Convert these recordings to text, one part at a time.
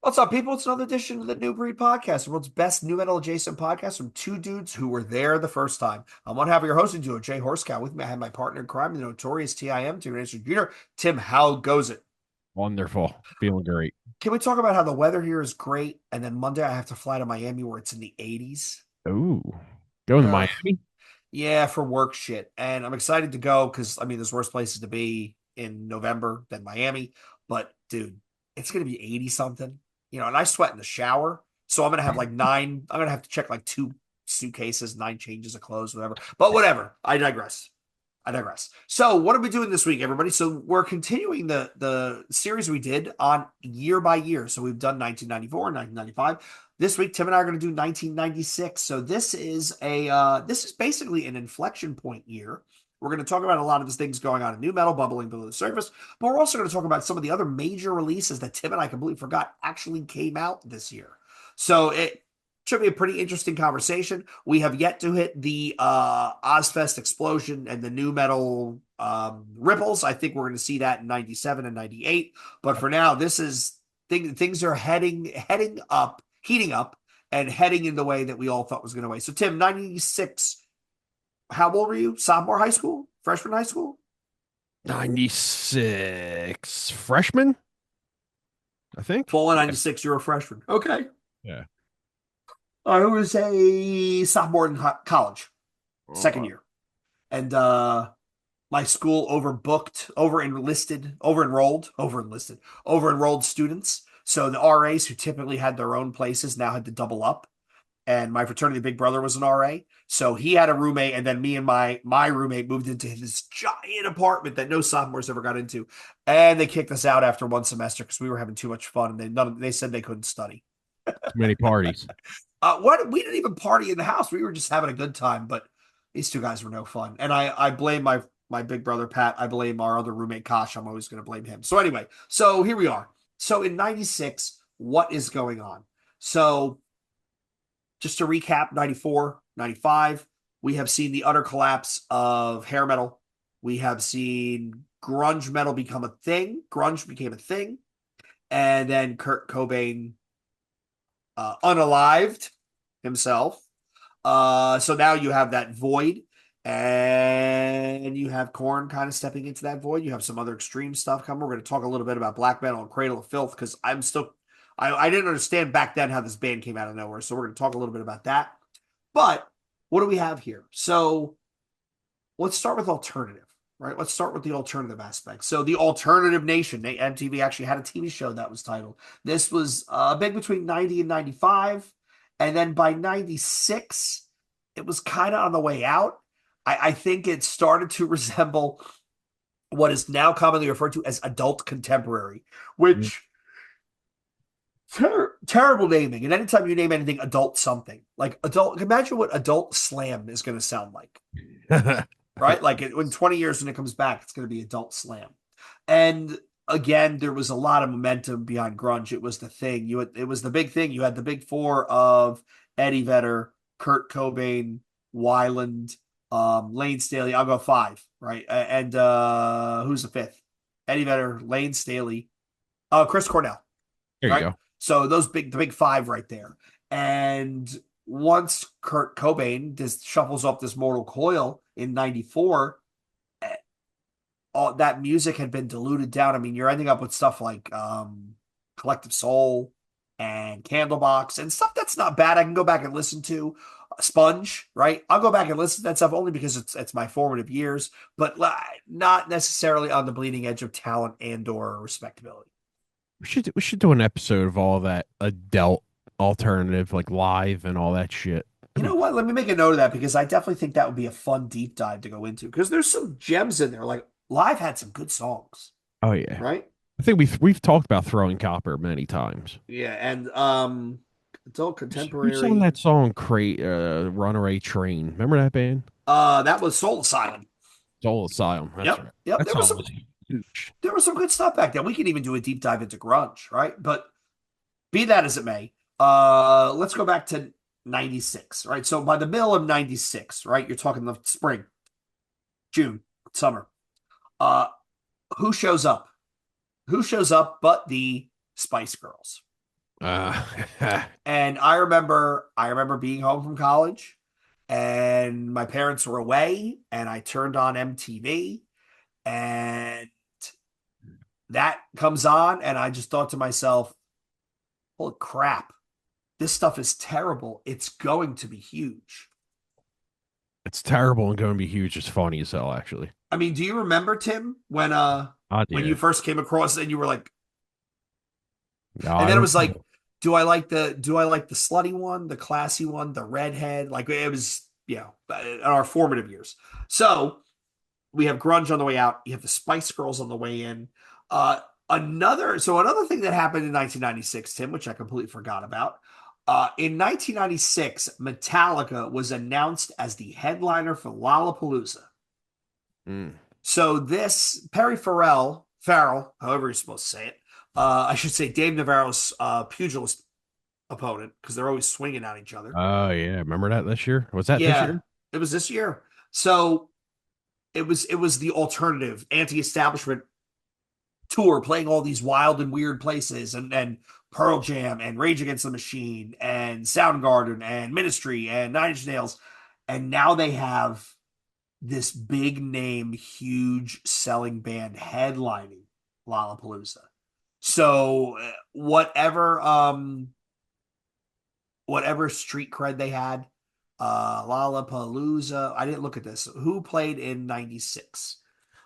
What's up, people? It's another edition of the New Breed Podcast, the world's best new metal adjacent podcast from two dudes who were there the first time. I'm one half of your hosting duo, Jay Horsecow. With me, I have my partner in crime, the notorious TIM, Tim Anderson Jr. Tim, how goes it? Wonderful. Feeling great. Can we talk about how the weather here is great? And then Monday, I have to fly to Miami where it's in the 80s. Ooh. Going to Ugh. Miami? Yeah, for work shit. And I'm excited to go because, I mean, there's worse places to be in November than Miami. But, dude, it's going to be 80 something, and I sweat in the shower. So I'm going to have like I'm going to have to check like two suitcases, nine changes of clothes, whatever. But whatever. I digress. So what are we doing this week, everybody? So we're continuing the series we did on year by year. So we've done 1994, 1995. This week, Tim and I are going to do 1996. So this is basically an inflection point year. We're going to talk about a lot of the things going on in new metal, bubbling below the surface, but we're also going to talk about some of the other major releases that Tim and I completely forgot actually came out this year. So it should be a pretty interesting conversation. We have yet to hit the Ozfest explosion and the new metal ripples. I think we're going to see that in 97 and 98. But for now, this is things are heading up, heating up, and heading in the way that we all thought was going to way. So Tim, 96, how old were you? Sophomore high school? Freshman high school? 96. Freshman, I think. Fall of Yeah. 96, you're a freshman. Okay. Yeah. I was a sophomore in college, second Uh, year. And my school over enrolled students. So the RAs who typically had their own places now had to double up. And my fraternity big brother was an RA. So he had a roommate, and then me and my roommate moved into this giant apartment that no sophomores ever got into. And they kicked us out after one semester because we were having too much fun, and they said they couldn't study. too many parties. What we didn't even party in the house. We were just having a good time, but these two guys were no fun. And I blame my big brother Pat. I blame our other roommate Kosh. I'm always going to blame him. So anyway, so here we are. So in 96, what is going on? So just to recap, 94, 95, we have seen the utter collapse of hair metal. We have seen grunge metal become a thing. Grunge became a thing. And then Kurt Cobain unalived himself. So now you have that void, and you have Korn kind of stepping into that void. You have some other extreme stuff coming. We're going to talk a little bit about black metal and Cradle of Filth because I didn't understand back then how this band came out of nowhere. So we're going to talk a little bit about that. But what do we have here? So let's start with alternative, right? Let's start with the alternative aspect. So the Alternative Nation, MTV actually had a TV show that was titled. This was big between 90 and 95. And then by 96, it was kind of on the way out. I think it started to resemble what is now commonly referred to as adult contemporary, which terrible naming. And anytime you name anything adult something, like adult, imagine what adult slam is going to sound like, right? Like in 20 years when it comes back, it's going to be adult slam. And again, there was a lot of momentum behind grunge. It was the thing. It was the big thing. You had the big four of Eddie Vedder, Kurt Cobain, Weiland, Lane Staley. I'll go five, right? And who's the fifth? Eddie Vedder, Lane Staley, Chris Cornell, There you right? go. So the big five right there. And once Kurt Cobain just shuffles up this mortal coil in 94, all that music had been diluted down. I mean, you're ending up with stuff like Collective Soul and Candlebox and stuff that's not bad. I can go back and listen to Sponge, right? I'll go back and listen to that stuff only because it's my formative years, but not necessarily on the bleeding edge of talent and or respectability. We should do an episode of all that adult alternative, like live and all that shit. You That'd know be what? Let me make a note of that because I definitely think that would be a fun deep dive to go into because there's some gems in there. Like Live had some good songs, Oh yeah. right? I think we've talked about throwing copper many times. Yeah, and adult Who sang contemporary. that song Runaway Train? Remember that band? That was Soul Asylum. Soul Asylum. That's Yep, right. yep. That song was huge. There was some good stuff back then. We can even do a deep dive into grunge, right? But be that as it may, let's go back to 96, right? So by the middle of 96, right? You're talking the spring, June, summer. Uh, who shows up? Who shows up but the Spice Girls? Uh, And I remember being home from college and my parents were away and I turned on MTV and that comes on and I just thought to myself, holy crap, this stuff is terrible. It's going to be huge. it's terrible and going to be huge. It's funny as hell, actually. I mean, do you remember Tim I when you did. first came across it and you were like, No, and I then it was like, remember. do I like the slutty one, the classy one, the redhead? Like it was, in our formative years. So we have grunge on the way out. You have the Spice Girls on the way in. Uh, another thing that happened in 1996, Tim, which I completely forgot about. In 1996, Metallica was announced as the headliner for Lollapalooza. Mm. So this Farrell, however you're supposed to say it, I should say Dave Navarro's pugilist opponent because they're always swinging at each other. Oh yeah, remember that this year? Was that this Yeah, year? it was this year. So it was the alternative anti-establishment tour, playing all these wild and weird places, and Pearl Jam and Rage Against the Machine and Soundgarden and Ministry and Nine Inch Nails, and now they have this big name, huge selling band headlining Lollapalooza. So whatever street cred they had, Lollapalooza. I didn't look at this. Who played in '96?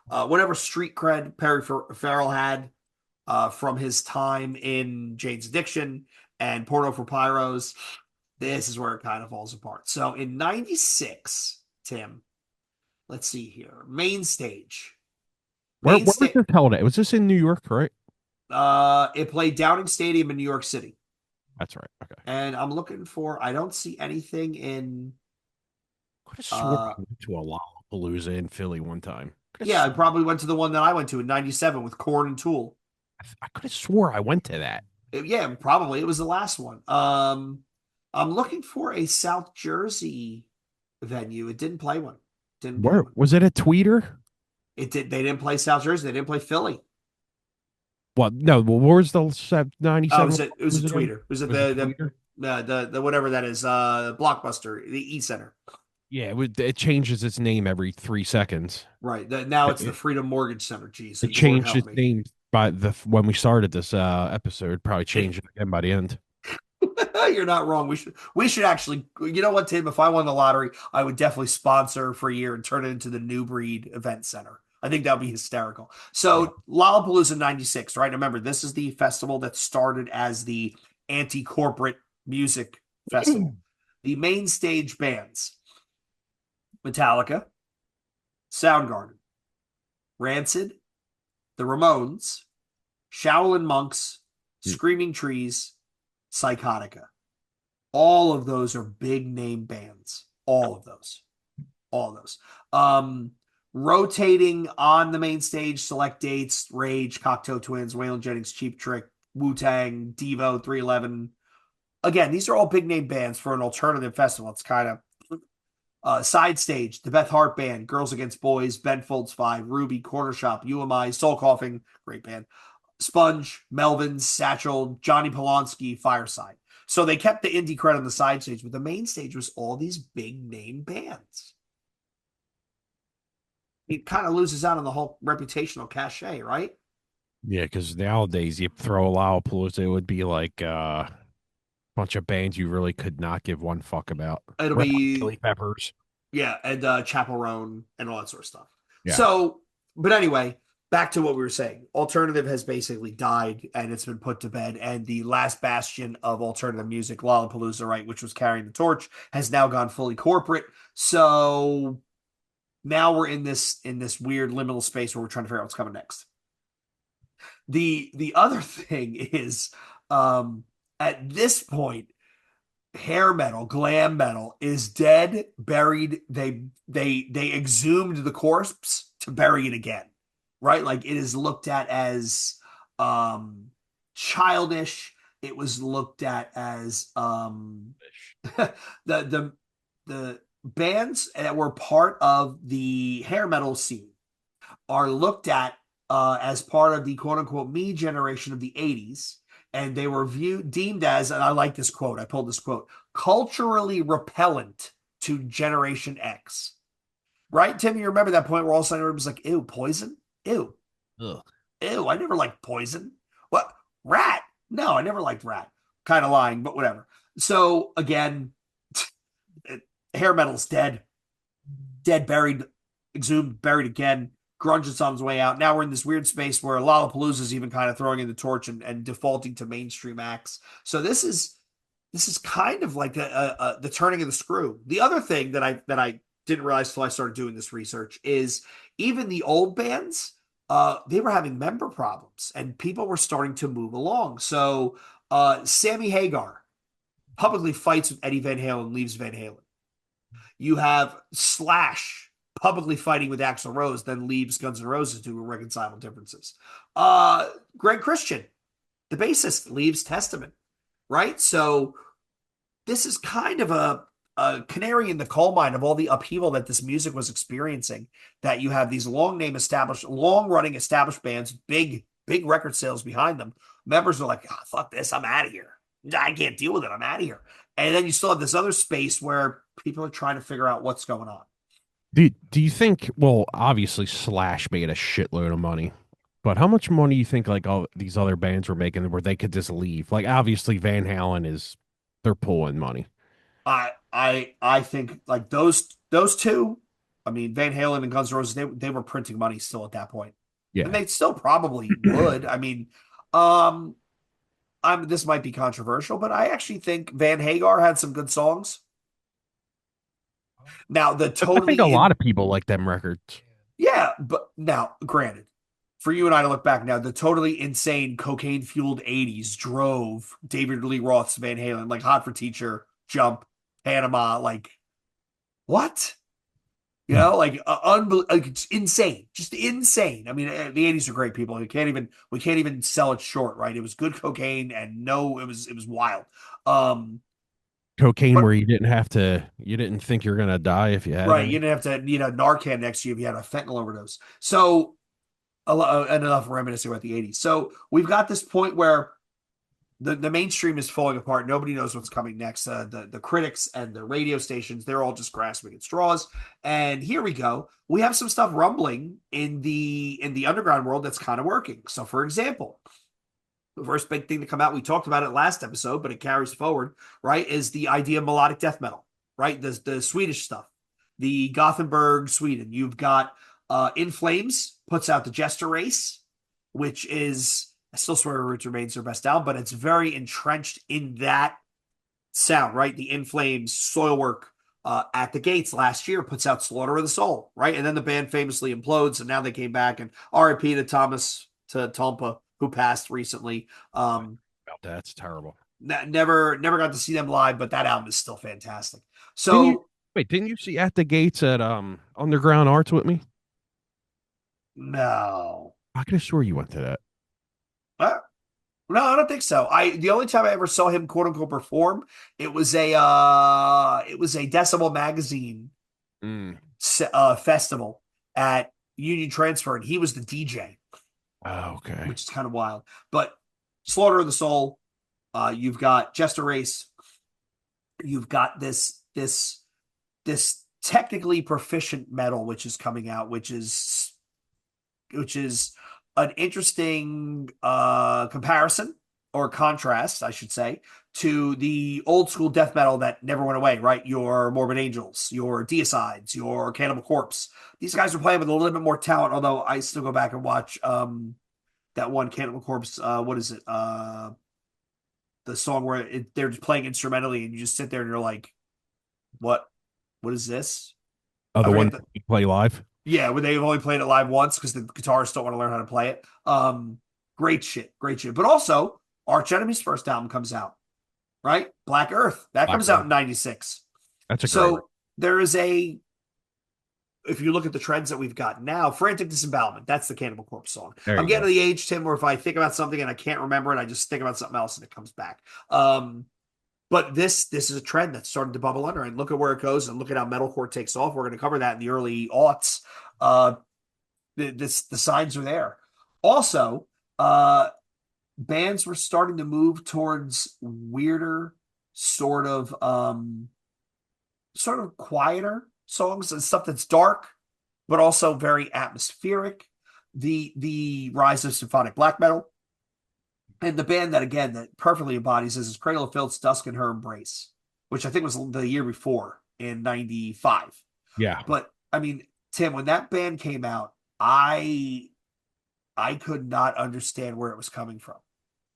Whatever street cred Farrell had from his time in Jane's Addiction and Porno for Pyros, this is where it kind of falls apart. So in '96, Tim, let's see here. Main stage. Where Main where was stage. this held at? Was this in New York, right? It played Downing Stadium in New York City. That's right. Okay. And I'm looking for, I don't see anything in, Could have swore I uh, went to a Lollapalooza in Philly one time. Could have yeah, I swore, probably went to the one that I went to in '97 with Korn and Tool. I could have swore I went to that. Yeah, probably. It was the last one. I'm looking for a South Jersey venue. It didn't play one. Didn't play Where one. was it at Tweeter? They didn't play South Jersey. They didn't play Philly. Well, no. Well, where's the Oh, '97? it was Was a it again? tweeter. It was at Was it the Tweeter? the whatever that is, Blockbuster, the E Center. Yeah, it changes its name every 3 seconds. Right. Now it's the It, Freedom Mortgage Center. Geez, it Lord changed help its me. name by the when we started this episode. Probably changed it again by the end. You're not wrong. We should actually, you know what, Tim? If I won the lottery, I would definitely sponsor for a year and turn it into the New Breed Event Center. I think that would be hysterical. Yeah. So Lollapalooza '96, right? Remember, this is the festival that started as the anti-corporate music festival. The main stage bands: Metallica, Soundgarden, Rancid, The Ramones, Shaolin Monks, Screaming Trees, Psychotica. All of those are big name bands. All of those. All of those. Um, Rotating on the main stage, select dates: Rage, Cocteau Twins, Waylon Jennings, Cheap Trick, Wu Tang, Devo, 311. Again, these are all big name bands for an alternative festival. It's kind of side stage: the Beth Hart Band, Girls Against Boys, Ben Folds Five, Ruby, Corner Shop, UMI, Soul Coughing, great band, Sponge, Melvins, Satchel, Johnny Polonsky, Fireside. So they kept the indie credit on the side stage, but the main stage was all these big name bands. It kind of loses out on the whole reputational cachet, right? Yeah, because nowadays you throw a Lollapalooza, it would be like a bunch of bands you really could not give one fuck about. It'll Red Hot be, Chili Peppers. yeah, and Chapel Roan and all that sort of stuff. Yeah. So, but anyway, back to what we were saying. Alternative has basically died and it's been put to bed. And the last bastion of alternative music, Lollapalooza, right, which was carrying the torch, has now gone fully corporate. So now we're in this weird liminal space where we're trying to figure out what's coming next. The other thing is, um, at this point, hair metal, glam metal is dead, buried. They exhumed the corpse to bury it again, right? Like it is looked at as um childish. It was looked at as the the the bands that were part of the hair metal scene are looked at as part of the quote unquote me generation of the '80s. and they were deemed as, and I like this quote, I pulled this quote, culturally repellent to Generation X. Right, Tim? You remember that point where all of a sudden everybody was like, ew, poison? Ew, Ugh. ew, I never liked poison. What? Rat? No, I never liked rat. Kind of lying, but whatever. So again, hair metal's dead, dead, buried, exhumed, buried again. Grunge is on its way out. Now we're in this weird space where Lollapalooza is even kind of throwing in the torch and defaulting to mainstream acts. So this is kind of like the turning of the screw. The other thing that I didn't realize till I started doing this research is even the old bands, they were having member problems and people were starting to move along. So Sammy Hagar publicly fights with Eddie Van Halen, leaves Van Halen. You have Slash publicly fighting with Axl Rose, then leaves Guns N' Roses to reconcile differences. Greg Christian, the bassist, leaves Testament, right? So this is kind of a canary in the coal mine of all the upheaval that this music was experiencing. That you have these long running established bands, big record sales behind them. Members are like, oh, fuck this, I'm out of here. I can't deal with it. I'm out of here. And then you still have this other space where people are trying to figure out what's going on. Do you think? Well, obviously Slash made a shitload of money, but how much money do you think like all these other bands were making where they could just leave? Like obviously Van Halen is they're pulling money. I think like those two. I mean, Van Halen and Guns N' Roses, they were printing money still at that point, and Yeah. they still probably would. I mean, um, this might be controversial, but I actually think Van Hagar had some good songs. Now the I think a totally lot in of people like them records. yeah, but now granted, for you and I to look back now, the totally insane cocaine fueled '80s drove David Lee Roth's Van Halen, like Hot for Teacher, Jump, Panama, like what? Like like it's insane, just insane. I mean, the '80s are great, people. We can't even sell it short, right? It was good cocaine, and no, it was wild. Um, Cocaine but where you didn't think you're gonna die if you had right, you any. didn't have to need a Narcan next to you if you had a fentanyl overdose. So enough reminiscing about the '80s. So we've got this point where the mainstream is falling apart. Nobody knows what's coming next. The critics and the radio stations, they're all just grasping at straws. And here we go. We have some stuff rumbling in the underground world that's kind of working. So, for example, the first big thing to come out, we talked about it last episode, but it carries forward, right? Is the idea of melodic death metal, right? The Swedish stuff, the Gothenburg, Sweden. You've got In Flames puts out the Jester Race, which is I still swear Roots remains their best album, but it's very entrenched in that sound, right? The In Flames, Soilwork, at the Gates last year puts out Slaughter of the Soul, right? And then the band famously implodes, and now they came back and RIP to Thomas to Tompa, who passed recently. About that, it's terrible. Never got to see them live, but that album is still fantastic. Didn't you So didn't you see At the Gates at Underground Arts with me? no. I could have swore you went to that. Uh, no, I don't think so. The only time I ever saw him quote unquote perform, it was a Decibel magazine Mm. festival at Union Transfer, and he was the DJ, Oh, okay. which is kind of wild. But Slaughter of the Soul, you've got Jester Race, you've got this technically proficient metal which is coming out, which is an interesting comparison or contrast, I should say, to the old school death metal that never went away, right? Your Morbid Angels, your Deicides, your Cannibal Corpse. These guys are playing with a little bit more talent, although I still go back and watch that one Cannibal Corpse. What is it? The song where they're just playing instrumentally and you just sit there and you're like, what? What is this? Oh, I the one forget the, you play live? Yeah, when they've only played it live once because the guitarists don't want to learn how to play it. Great shit, great shit. But also, Arch Enemy's first album comes out, right? Black Earth. That Black comes out Earth. in '96. That's a great. So if you look at the trends that we've got now, Frantic Disembowelment, that's the Cannibal Corpse song. There I'm you getting to go. the age, Tim, where if I think about something and I can't remember it, I just think about something else and it comes back. But this is a trend that's starting to bubble under, and look at where it goes, and look at how metalcore takes off. We're going to cover that in the early aughts. The signs are there. Also, bands were starting to move towards weirder, sort of quieter songs and stuff that's dark, but also very atmospheric. The rise of symphonic black metal. And the band that again that perfectly embodies this is Cradle of Filth's Dusk and Her Embrace, which I think was the year before in '95. Yeah. But I mean, Tim, when that band came out, I could not understand where it was coming from.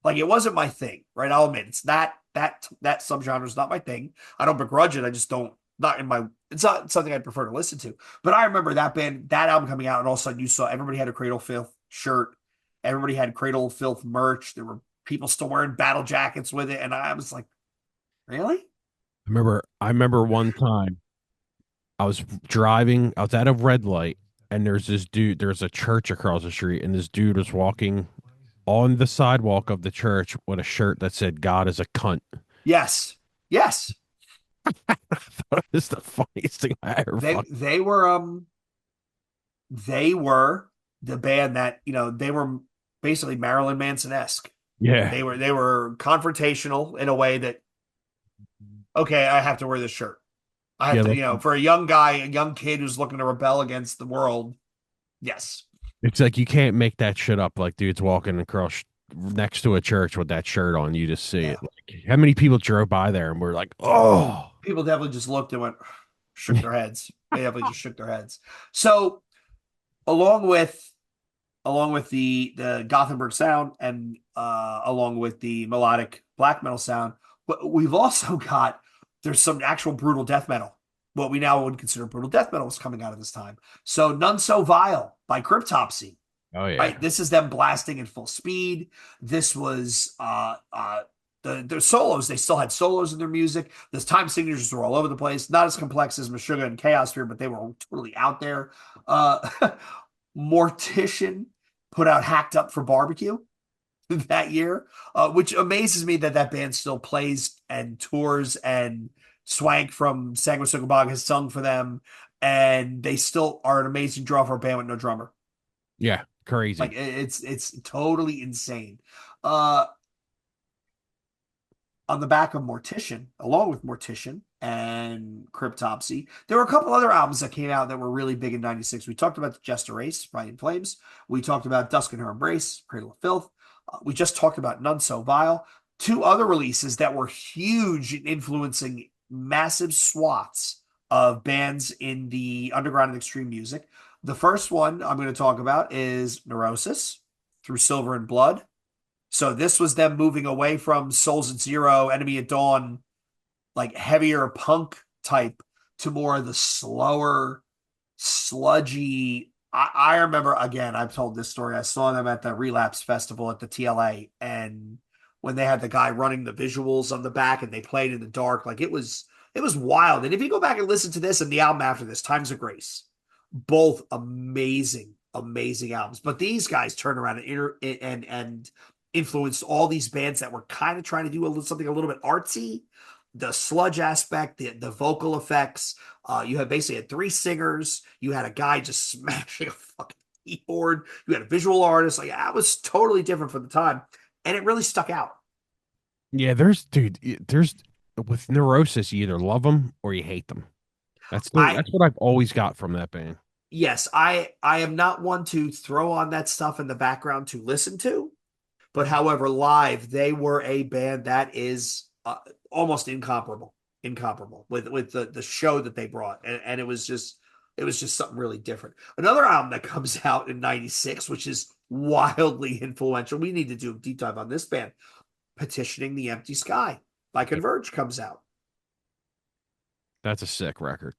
Like it wasn't my thing, right? I'll admit it's not that subgenre is not my thing. I don't begrudge it. I just don't not in my. It's not something I'd prefer to listen to. But I remember that band, that album coming out, and all of a sudden you saw everybody had a Cradle of Filth shirt, everybody had Cradle of Filth merch. There were people still wearing battle jackets with it, and I was like, really? I remember one time I was driving, I was at a red light, and there's a church across the street, and this dude was walking on the sidewalk of the church with a shirt that said God is a cunt. Yes, yes. I thought it was the funniest thing I ever They fucking. they were they were the band that they were basically Marilyn Manson esque. Yeah. They were confrontational in a way that okay, I have to wear this shirt. I have Yeah, to, like for a young guy, a young kid who's looking to rebel against the world. Yes, it's like you can't make that shit up. Like dudes walking across next to a church with that shirt on, you just see yeah. it. Like how many people drove by there and were like, "Oh, People definitely just looked and went, shook their heads. They definitely just shook their heads. So along with the Gothenburg sound and along with the melodic black metal sound, we've also got there's some actual brutal death metal. What we now would consider brutal death metal is coming out of this time. So None So Vile by Cryptopsy. oh Right, yeah." this is them blasting in full speed. This was the solos. They still had solos in their music. The time signatures were all over the place. Not as complex as Meshuggah and Chaos Fear, but they were totally out there. Uh, Mortician put out Hacked Up for Barbecue that year, which amazes me that that band still plays and tours. And Swank from Sangwa Sukabog has sung for them, and they still are an amazing draw for a band with no drummer. Yeah, Like crazy. it's totally insane. Uh, on the back of Mortician, along with Mortician and Cryptopsy, there were a couple other albums that came out that were really big in '96. We talked about the Jester Race, Ryan Flames. We talked about Dusk and Her Embrace, Cradle of Filth. We just talked about None So Vile. Two other releases that were huge in influencing massive swaths of bands in the underground and extreme music. The first one I'm going to talk about is Neurosis through Silver and Blood. So this was them moving away from Souls at Zero, Enemy at Dawn, like heavier punk type to more of the slower, sludgy. I remember again, I've told this story. I saw them at the Relapse Festival at the TLA, and when they had the guy running the visuals on the back and they played in the dark, like it was wild. And if you go back and listen to this and the album after this, Times of Grace, both amazing, amazing albums. But these guys turned around and influenced all these bands that were kind of trying to do something a little bit artsy. The sludge aspect, the vocal effects. You had basically had three singers. You had a guy just smashing a fucking keyboard. You had a visual artist. Like that was totally different for the time, and it really stuck out. Yeah, there's with Neurosis, you either love them or you hate them. I That's what I've always got from that band. Yes, I am not one to throw on that stuff in the background to listen to. But however, live, they were a band that is almost incomparable with the show that they brought, and it was just something really different. Another album that comes out in '96, which is wildly influential. We need to do a deep dive on this band. Petitioning the Empty Sky by Yeah, Converge comes out. that's a sick record.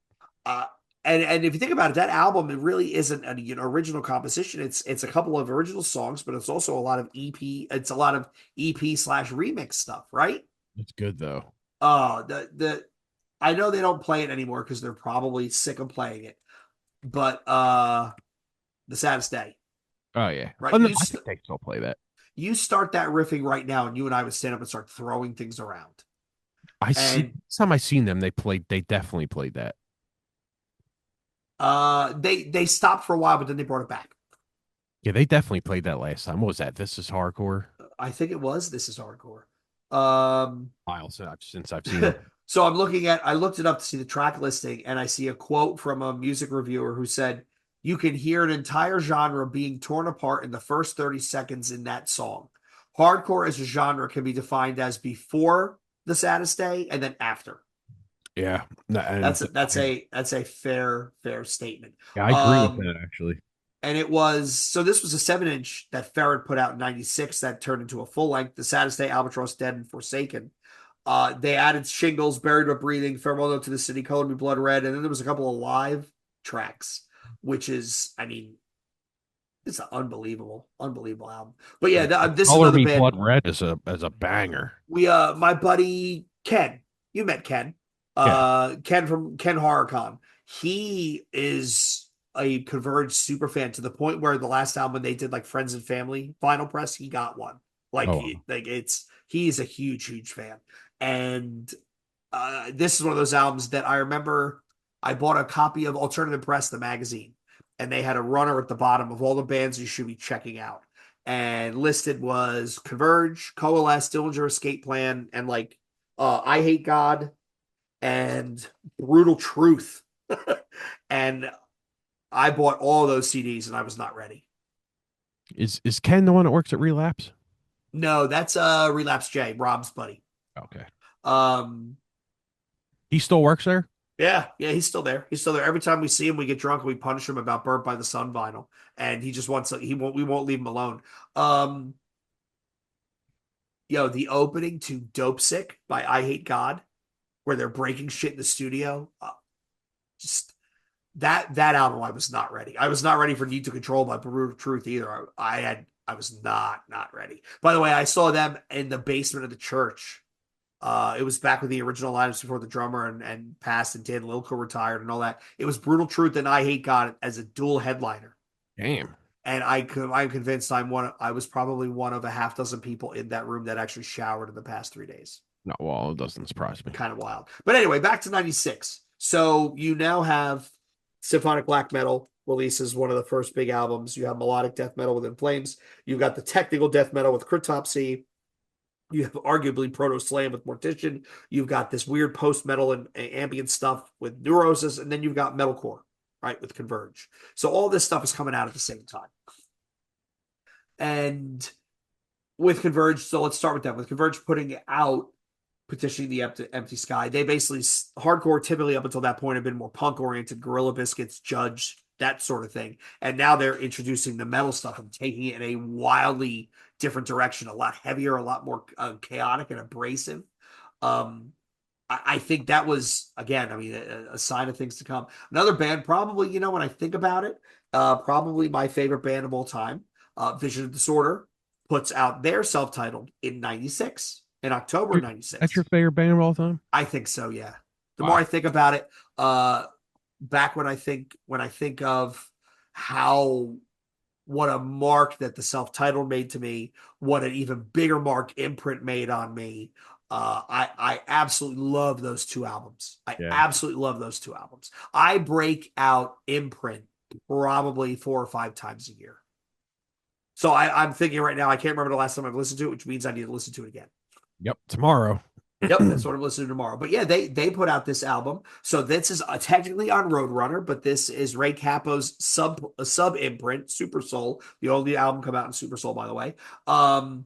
Uh, and if you think about it, that album it really isn't an original composition. It's a couple of original songs, but it's also a lot of EP. It's a lot of EP/remix stuff, right? It's good though. The I know they don't play it anymore because they're probably sick of playing it. But the saddest day, Oh yeah. right? Oh no, I think they still play that. You start that riffing right now, and you and I would stand up and start throwing things around. I see. And Last time I seen them, they definitely played that. they stopped for a while, but then they brought it back. Yeah, they definitely played that last time. What was that? This is hardcore. I think it was This Is Hardcore. Um, Miles since I've seen them. so I looked it up to see the track listing, and I see a quote from a music reviewer who said, "You can hear an entire genre being torn apart in the first 30 seconds in that song. Hardcore as a genre can be defined as before the saddest day and then after." Yeah, and That's a fair statement. yeah, I agree with Um, that actually. and it was so this was a 7 inch that Ferret put out in '96 that turned into a full length, The Saddest Day, Albatross, Dead, and Forsaken. They added Shingles, Buried but Breathing, Farewell Note to the City, Color Me Blood Red, and then there was a couple of live tracks, which is, I mean, it's an unbelievable album. But yeah, this is Color another Me band. Blood Red is a banger. My buddy Ken, you met Ken, Yeah. Ken from Ken HorrorCon. He is a Converge super fan to the point where the last album they did like Friends and Family vinyl press, he got one. Oh, wow. Like it's he's a huge fan, and this is one of those albums that I remember I bought a copy of Alternative Press, the magazine, and they had a runner at the bottom of all the bands you should be checking out. And listed was Converge, Coalesce, Dillinger Escape Plan, and like I Hate God and Brutal Truth. And I bought all those CDs and I was not ready. Is Ken the one that works at Relapse? No, that's Relapse J, Rob's buddy. Okay. Um, He still works there? yeah, he's still there. He's still there. Every time we see him, we get drunk and we punish him about Burnt by the Sun vinyl, and he just wants he won't we won't leave him alone. Um, the opening to Dope Sick by I Hate God, where they're breaking shit in the studio, just that album, I was not ready. I was not ready for Need to Control by Brutal Truth either. I was not ready. By the way, I saw them in the basement of the church. It was back with the original lineups before the drummer and passed and Dan Lilko retired and all that. It was Brutal Truth and I Hate God as a dual headliner. Damn. And I'm convinced I was probably one of a half dozen people in that room that actually showered in the past 3 days. No, well, it doesn't surprise me. Kind of wild. But anyway, back to '96. So you now have symphonic black metal releases one of the first big albums. You have melodic death metal with In Flames. You've got the technical death metal with Cryptopsy. You have arguably Proto Slam with Mortician. You've got this weird post metal and ambient stuff with Neurosis, and then you've got metalcore, right, with Converge. So all this stuff is coming out at the same time. And with Converge, so let's start with that. With Converge putting out Petitioning the Empty Sky, they basically hardcore typically up until that point have been more punk oriented, Gorilla Biscuits, Judge, that sort of thing. And now they're introducing the metal stuff and taking it in a wildly different direction, a lot heavier, a lot more chaotic and abrasive. Um, I think that was, again, I mean, a sign of things to come. Another band, probably, when I think about it, probably my favorite band of all time, Vision of Disorder, puts out their self-titled in '96, in October That's your '96. favorite band of all time? I think so, yeah. The more Wow. I think about it, back when I think of how what a mark that the self-titled made to me, what an even bigger mark Imprint made on me. I absolutely love those two albums. I Yeah. absolutely love those two albums. I break out Imprint probably 4 or 5 times a year. So I'm thinking right now, I can't remember the last time I've listened to it, which means I need to listen to it again. Yep. Tomorrow. Yep, that's what I'm listening to tomorrow. But yeah, they put out this album. So this is technically on Roadrunner, but this is Ray Capo's sub imprint, Super Soul, the only album come out in Super Soul, by the way. And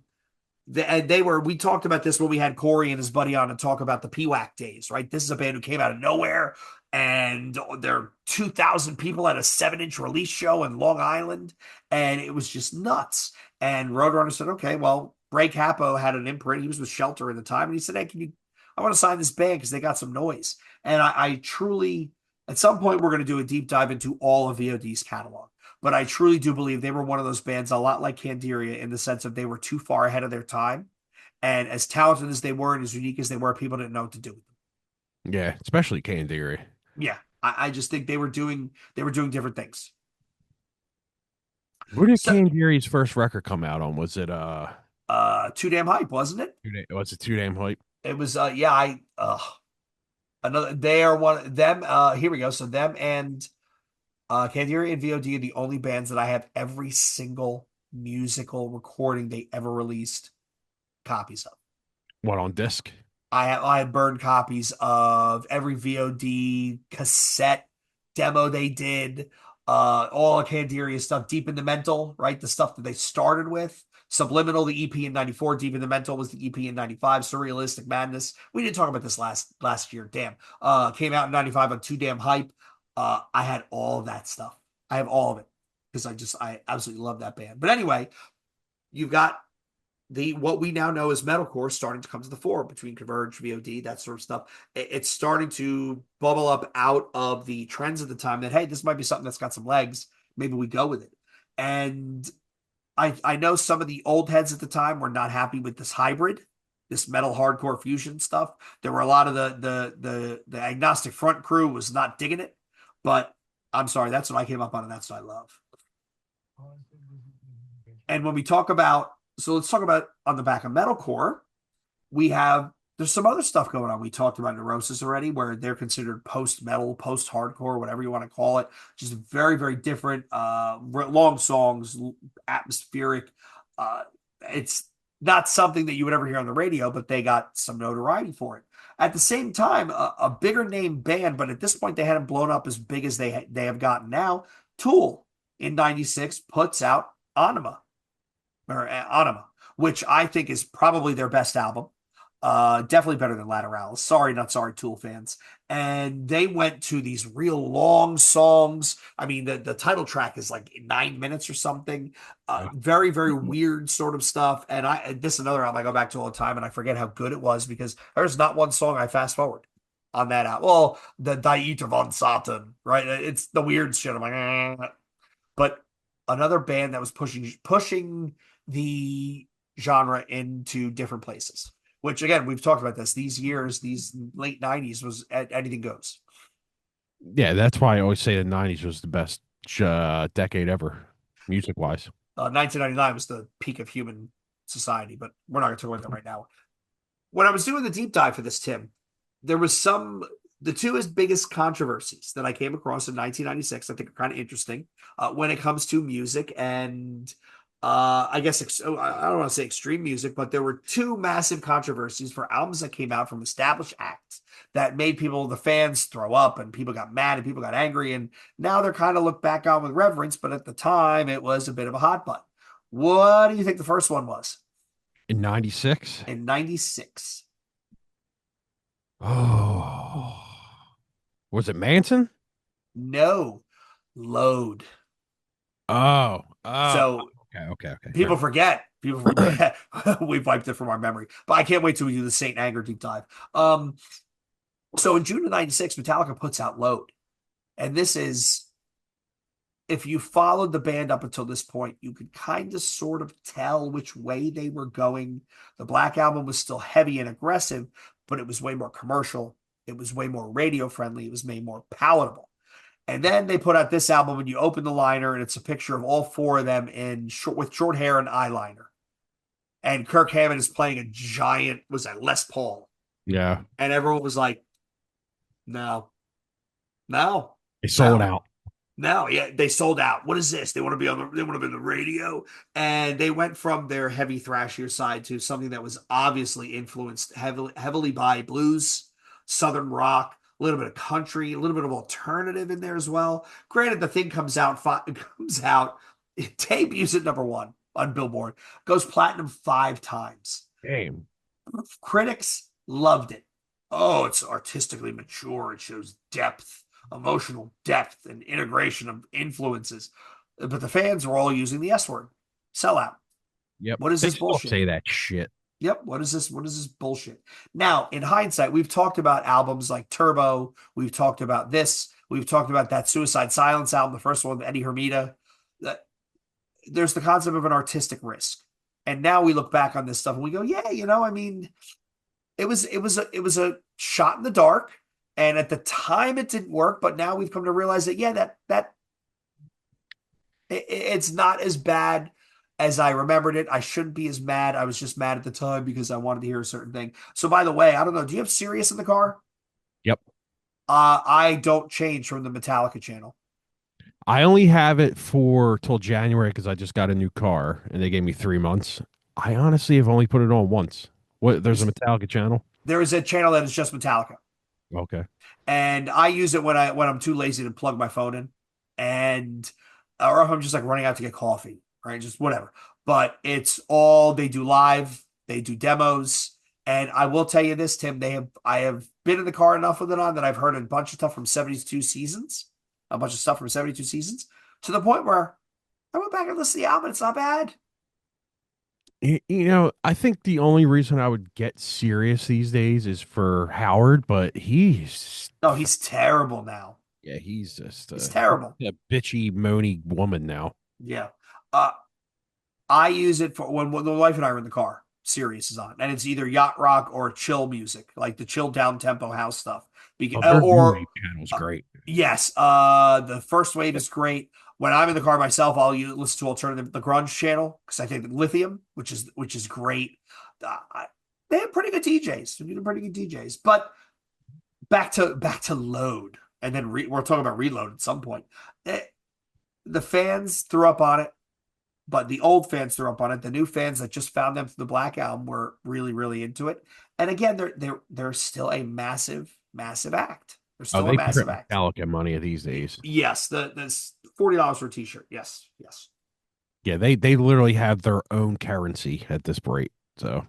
we talked about this when we had Corey and his buddy on to talk about the PWAC days, right? This is a band who came out of nowhere, and there are 2,000 people at a 7 inch release show in Long Island, and it was just nuts. And Roadrunner said, okay, well, Ray Capo had an imprint. He was with Shelter at the time, and he said, hey, I want to sign this band because they got some noise. And I truly, at some point, we're going to do a deep dive into all of VOD's catalog. But I truly do believe they were one of those bands, a lot like Candiria, in the sense of they were too far ahead of their time. And as talented as they were and as unique as they were, people didn't know what to do with them. Yeah, especially Candiry. Yeah. I just think they were doing different things. When did So Candiry's first record come out on? Was it too damn hype, wasn't it? was it Too Damn Hype? It was yeah, another they are one them here we go. So them and Candiria and VOD are the only bands that I have every single musical recording they ever released copies of. What on disc? I had burned copies of every VOD cassette demo they did, all of Candiria stuff, Deep in the Mental, right? The stuff that they started with. Subliminal, the EP in '94, Deep in the Mental was the EP in '95, Surrealistic Madness. We didn't talk about this last year. Damn. Came out in '95 on Too Damn Hype. I had all of that stuff. I have all of it because I absolutely love that band. But anyway, you've got the what we now know as metalcore starting to come to the fore between Converge, VOD, that sort of stuff. It's starting to bubble up out of the trends of the time that, hey, this might be something that's got some legs. Maybe we go with it. And I know some of the old heads at the time were not happy with this hybrid, this metal hardcore fusion stuff. There were a lot of the agnostic front crew was not digging it, but I'm sorry, that's what I came up on, and that's what I love. And when we talk about, so let's talk about on the back of metalcore, we have there's some other stuff going on. We talked about Neurosis already, where they're considered post metal, post hardcore, whatever you want to call it. Just very, very different, long songs, atmospheric. It's not something that you would ever hear on the radio, but they got some notoriety for it. At the same time, a bigger name band, but at this point they hadn't blown up as big as they have gotten now. Tool in '96 puts out Anima, which I think is probably their best album. Definitely better than Lateralis. Sorry, not sorry, Tool fans. And they went to these real long songs. I mean, the title track is like 9 minutes or something. Very, very weird sort of stuff. And this is another album I go back to all the time, and I forget how good it was because there's not one song I fast forward on that album. Well, the Dieter von Satan, right? It's the weird shit. I'm like, but another band that was pushing the genre into different places. Which again, we've talked about this. These years, these late '90s was anything goes. Yeah, that's why I always say the '90s was the best decade ever, music wise. 1999 was the peak of human society, but we're not going to talk about that right now. When I was doing the deep dive for this, Tim, there was the two biggest controversies that I came across in 1996. I think are kind of interesting when it comes to music and I guess I don't want to say extreme music, but there were two massive controversies for albums that came out from established acts that made the fans throw up and people got mad and people got angry. And now they're kind of looked back on with reverence, but at the time it was a bit of a hot button. What do you think the first one was? In '96? In '96. Oh. Was it Manson? No, Load. Oh. Oh. So Okay. people forget. People forget. We wiped it from our memory. But I can't wait till we do the Saint Anger deep dive. So in June of '96, Metallica puts out Load. And this is, if you followed the band up until this point, you could kind of sort of tell which way they were going. The Black Album was still heavy and aggressive, but it was way more commercial. It was way more radio friendly. It was way more palatable. And then they put out this album, and you open the liner, and it's a picture of all four of them with short hair and eyeliner. And Kirk Hammett is playing a giant, was that Les Paul? Yeah. And everyone was like, no, no, They sold no. out. No, yeah, they sold out. What is this? They want to be they want to be on the radio. And they went from their heavy thrashier side to something that was obviously influenced heavily by blues, southern rock, a little bit of country, a little bit of alternative in there as well. Granted, the thing it debuts at #1 on Billboard, goes platinum 5 times. Damn. Critics loved it. Oh, it's artistically mature. It shows depth, emotional depth, and integration of influences. But the fans were all using the S word. Sellout. Yep. What is They this still bullshit? say that shit. Yep. What is this? What is this bullshit? Now, in hindsight, we've talked about albums like Turbo. We've talked about this. We've talked about that Suicide Silence album, the first one with Eddie Hermida. There's the concept of an artistic risk. And now we look back on this stuff and we go, yeah, I mean, it was a shot in the dark. And at the time it didn't work, but now we've come to realize that, yeah, that it's not as bad as I remembered it. I shouldn't be as mad. I was just mad at the time because I wanted to hear a certain thing. So by the way, I don't know. Do you have Sirius in the car? Yep. I don't change from the Metallica channel. I only have it for till January because I just got a new car and they gave me 3 months. I honestly have only put it on once. What? There's a It's, Metallica channel. there is a channel that is just Metallica, Okay. and I use it when I'm too lazy to plug my phone in, and or if I'm just like running out to get coffee, right? Just whatever. But it's all they do live. They do demos, and I will tell you this, Tim. I have been in the car enough with it on that I've heard a bunch of stuff from 72 seasons, a bunch of stuff from 72 seasons, to the point where I went back and listened to the album. It's not bad. I think the only reason I would get serious these days is for Howard, but No, he's terrible now. yeah, he's just He's terrible. a bitchy, moany woman now. Yeah. Uh, I use it for when the wife and I are in the car. Sirius is on, and it's either yacht rock or chill music, like the chill down tempo house stuff. Oh, their new Or wave channel's uh, great. yes, the first wave is great. When I'm in the car myself, listen to alternative the grunge channel because I think Lithium, which is great. I, they have pretty good DJs. They're pretty good DJs. But back to Load, and then we're talking about Reload at some point. Eh, the fans threw up on it, but the old fans threw up on it. The new fans that just found them through the Black Album were really, really into it. And again, they're still a massive, massive act. They're Oh, still a they massive print act. Metallica money these days. Yes, the $40 for a t-shirt. Yes, yes. Yeah, they literally have their own currency at this rate. So,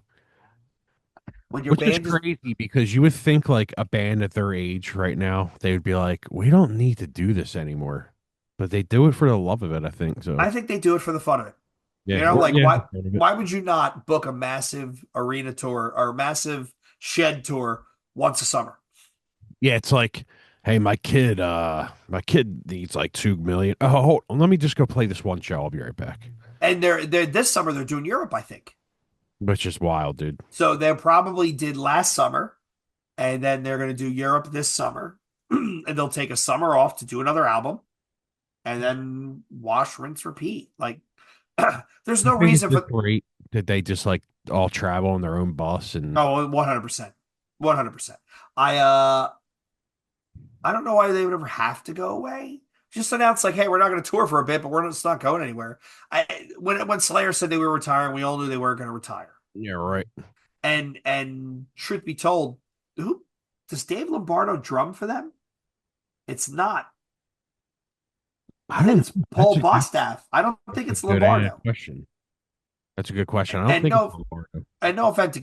When your which is band is, crazy because you would think like a band at their age right now, they would be like, we don't need to do this anymore. But they do it for the love of it, I think. So, I think they do it for the fun of it. yeah, or Like yeah, why would you not book a massive arena tour or a massive shed tour once a summer? yeah, it's like, hey, my kid needs like 2 million. Oh, hold on, let me just go play this one show. I'll be right back. And they're this summer they're doing Europe, I think. Which is wild, dude. So they probably did last summer, and then they're going to do Europe this summer, and they'll take a summer off to do another album, and then wash, rinse, repeat. Like, there's You no think it's reason just for great that they just like all travel on their own bus and 100%, 100%. I I don't know why they would ever have to go away. Just announce like, hey, we're not going to tour for a bit, but it's not going anywhere. When Slayer said they were retiring, we all knew they weren't going to retire. yeah, right. And truth be told, who does Dave Lombardo drum for them? It's not. I I think don't. it's That's Paul Bostaff. I don't think a it's good Lombardo. question. That's a good question. I don't And think it's no, Lombardo. and no offense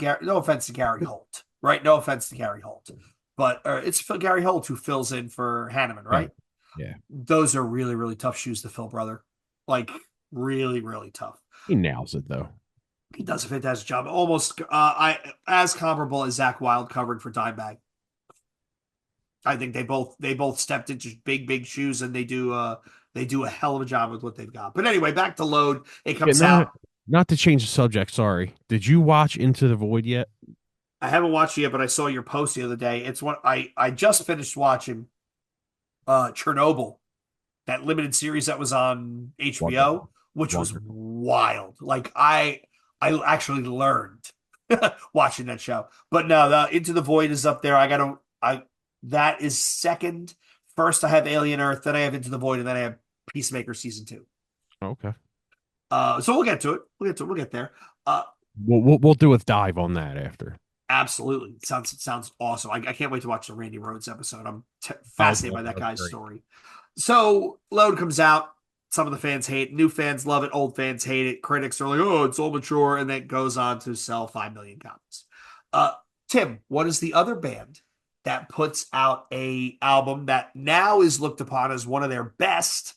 to Gary Holt, right? No offense to Gary Holt, but it's Gary Holt who fills in for Hanneman, Yeah, right? yeah. Those are really, really tough shoes to fill, brother. Like really, really tough. He nails it though. He does a fantastic job. Almost, I as comparable as Zach Wild covering for Dimebag. I think they both stepped into big, big shoes, and they do a hell of a job with what they've got. But anyway, back to Load. It Yeah, comes out. not to change the subject. Sorry. Did you watch Into the Void yet? I haven't watched it yet, but I saw your post the other day. It's what I just finished watching Chernobyl, that limited series that was on HBO, Wonderful, which was wonderful. wild. Like I actually learned watching that show. But no, the Into the Void is up there. I that is second. First I have Alien Earth, then I have Into the Void, and then I have Peacemaker season two. Okay. So we'll get to it. We'll get there. Uh We'll do a dive on that after. Absolutely. It sounds awesome. I can't wait to watch the Randy Rhodes episode. I'm Oh, fascinated by that that's guy's great. story. So Load comes out. Some of the fans hate it. New fans love it. Old fans hate it. Critics are like, oh, it's all mature. And then goes on to sell 5 million copies. Uh, Tim, what is the other band that puts out a album that now is looked upon as one of their best,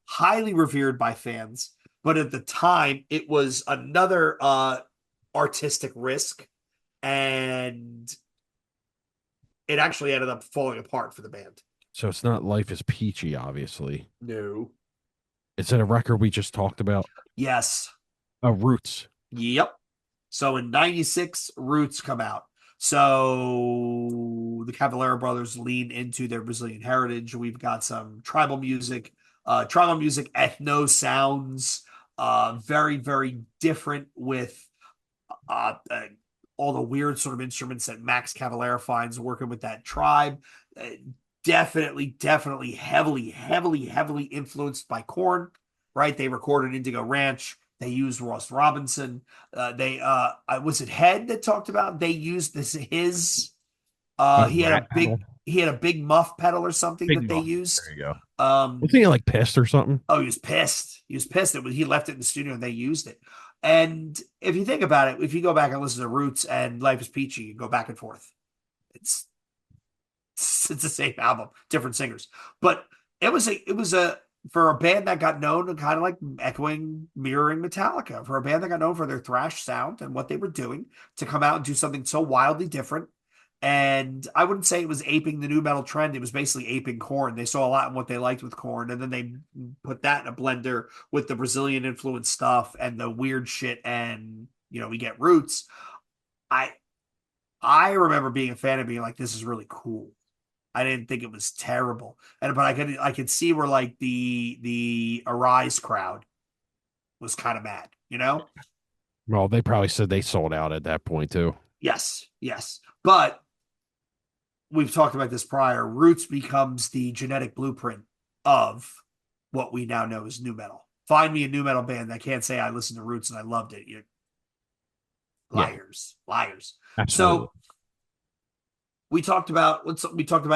highly revered by fans, but at the time it was another artistic risk, and it actually ended up falling apart for the band. So it's not Life is Peachy, obviously. No. Is it a record we just talked about? Yes. Roots. Yep. So in 96, Roots come out. So the Cavalera brothers lean into their Brazilian heritage. We've got some tribal music, ethno sounds, very, very different with uh, all the weird sort of instruments that Max Cavalera finds working with that tribe. Uh, definitely heavily influenced by Korn, right? They recorded Indigo Ranch. They used Ross Robinson. They was it Head that talked about they used this his Oh, he had a rat big pedal. he had a big muff pedal or something Big that they muff. used. There you go. Um Wasn't he like pissed or something? oh, he was pissed. He was pissed that he left it in the studio and they used it. And if you think about it, if you go back and listen to Roots and Life is Peachy, you go back and forth. It's it's the same album, different singers. But it was a for a band that got known and kind of like echoing, mirroring Metallica, for a band that got known for their thrash sound and what they were doing, to come out and do something so wildly different. And I wouldn't say it was aping the new metal trend. It was basically aping Korn. They saw a lot in what they liked with Korn, and then they put that in a blender with the Brazilian influence stuff and the weird shit. And we get Roots. I I remember being a fan and being like, this is really cool. I didn't think it was terrible. But I could see where like the Arise crowd was kind of mad, you know? Well, they probably said they sold out at that point too. Yes, yes. But we've talked about this prior. Roots becomes the genetic blueprint of what we now know as new metal. Find me a new metal band that can't say I listened to Roots and I loved it. You're Yeah, liars, liars. absolutely. So we talked about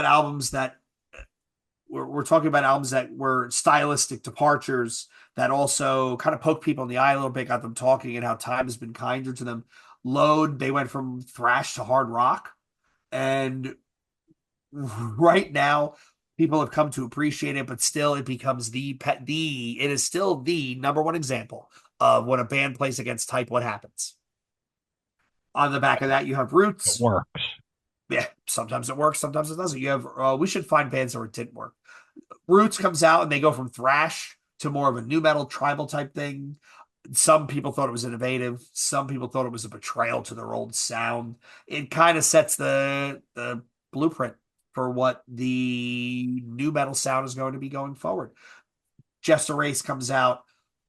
albums that we're talking about albums that were stylistic departures that also kind of poke people in the eye a little bit, got them talking, and how time has been kinder to them. Load, they went from thrash to hard rock, and right now people have come to appreciate it, but still it becomes it is still the number one example of when a band plays against type, what happens. On the back of that, you have It Roots. works. Yeah, sometimes it works, sometimes it doesn't. You have we should find bands where it didn't work. Roots comes out and they go from thrash to more of a new metal tribal type thing. Some people thought it was innovative. Some people thought it was a betrayal to their old sound. It kind of sets the blueprint for what the new metal sound is going to be going forward. Jester Race comes out.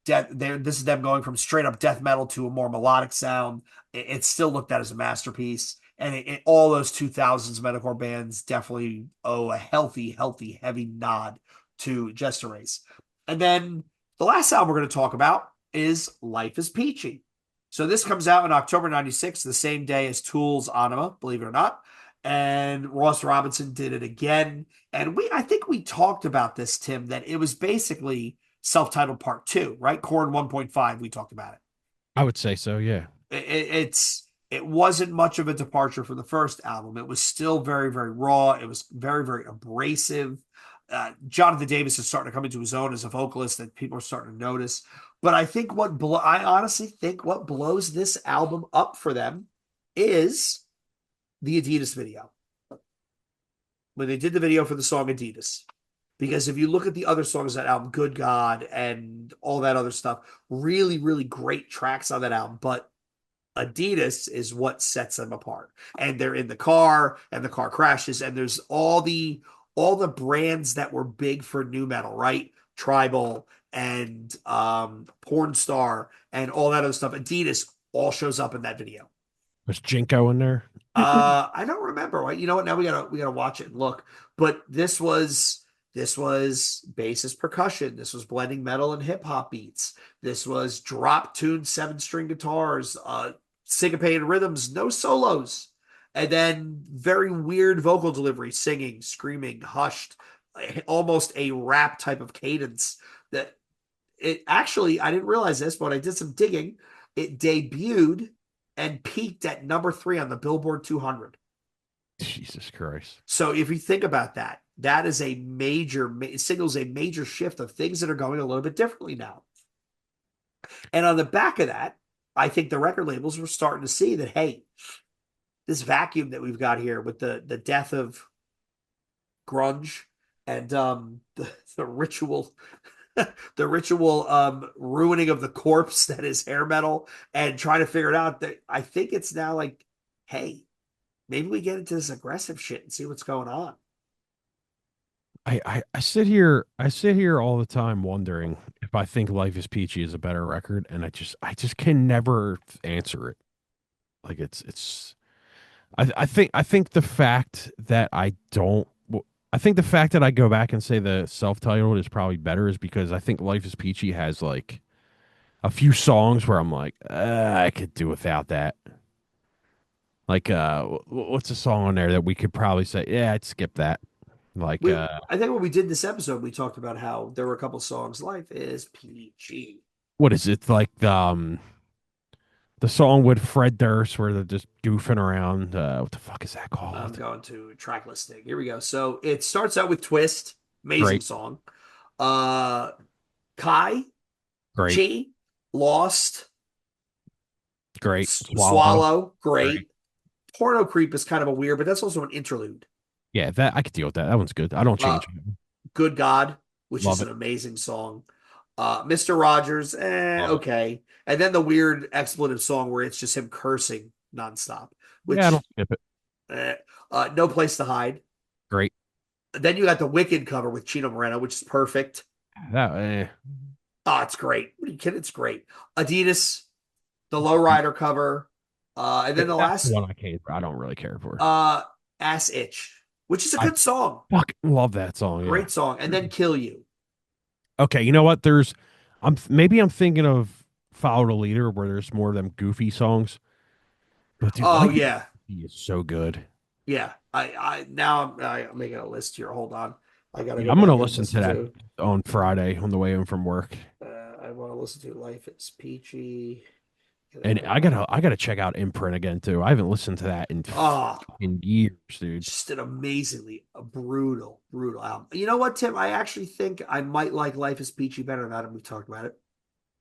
This is them going from straight up death metal to a more melodic sound. It's still looked at as a masterpiece. And all those 2000s metalcore bands definitely owe a healthy, healthy, heavy nod to Jester Race. And then the last album we're going to talk about is Life is Peachy. So this comes out in October 96, the same day as Tool's Anima, believe it or not. And Ross Robinson did it again. And I think we talked about this, Tim, that it was basically self-titled part two, right? Korn 1.5, we talked about it. I would say so. Yeah. It wasn't much of a departure from the first album. It was still very, very raw. It was very, very abrasive. Jonathan Davis is starting to come into his own as a vocalist that people are starting to notice. But I honestly think what blows this album up for them is the Adidas video. When they did the video for the song Adidas. Because if you look at the other songs on that album, Good God and all that other stuff, really, really great tracks on that album. But Adidas is what sets them apart. And they're in the car and the car crashes, and there's all the brands that were big for new metal, right? Tribal and Porn Star and all that other stuff. Adidas all shows up in that video. Was Jinko in there? I don't remember. You know what? Now we gotta watch it and look. But this was bassist percussion. This was blending metal and hip hop beats. This was drop tuned 7-string guitars, syncopated rhythms, no solos, and then very weird vocal delivery, singing, screaming, hushed, almost a rap type of cadence. That it actually, I didn't realize this, but I did some digging. It debuted and peaked at number 3 on the Billboard 200. Jesus Christ. So if you think about that, that is it signals a major shift of things that are going a little bit differently now. And on the back of that, I think the record labels were starting to see that, hey, this vacuum that we've got here with the death of grunge and the ritual the ritual ruining of the corpse that is hair metal, and trying to figure it out, that I think it's now like, hey, maybe we get into this aggressive shit and see what's going on. I sit here all the time wondering if I think Life is Peachy is a better record, and I just can never answer it. Like I think the fact that I think the fact that I go back and say the self-titled is probably better is because I think Life is Peachy has like a few songs where I'm like, I could do without that. Like, what's a song on there that we could probably say, yeah, I'd skip that. Like, I think when we did this episode, we talked about how there were a couple songs. Life is PG. what is it? Like, the song with Fred Durst where they're just goofing around. What the fuck is that I'm called? going to track listing. Here we go. So it starts out with Twist, amazing Great, song. Uh, Kai, great, Chi, Lost, great. Swallow, Swallow, great. great. Porno Creep is kind of a weird, but that's also an interlude. Yeah, that I could deal with that. That one's good. I don't Uh, change it. Good God, which is Love an it. amazing song. Mr. Rogers, Love it. okay. And then the weird expletive song where it's just him cursing nonstop, Yeah, I which don't skip it. eh, No Place to Hide. Great. Then you got the Wicked cover with Chino Moreno, which is perfect. That Oh, it's great. What are you kidding? It's great. Adidas, the Lowrider cover. And then the that's the last, one I can't. I don't really care for. uh, Ass Itch, which is a I good song. fucking love that song. Yeah. Great song. And then Kill You. Okay, you know what? I'm thinking of Follow the Leader where there's more of them goofy songs. But dude, Oh, Life yeah. is so good. Yeah. Now I'm making a list here. Hold on. I got to Yeah, go I'm gonna back and listen to listen that to. on Friday on the way home from work. I want to listen to Life is Peachy. Get And out of I gotta check out Imprint again too. I haven't listened to that in Oh, fucking years, dude. just an amazingly brutal, brutal album. You know what, Tim? I actually think I might like Life is Peachy better now that we've talked about it.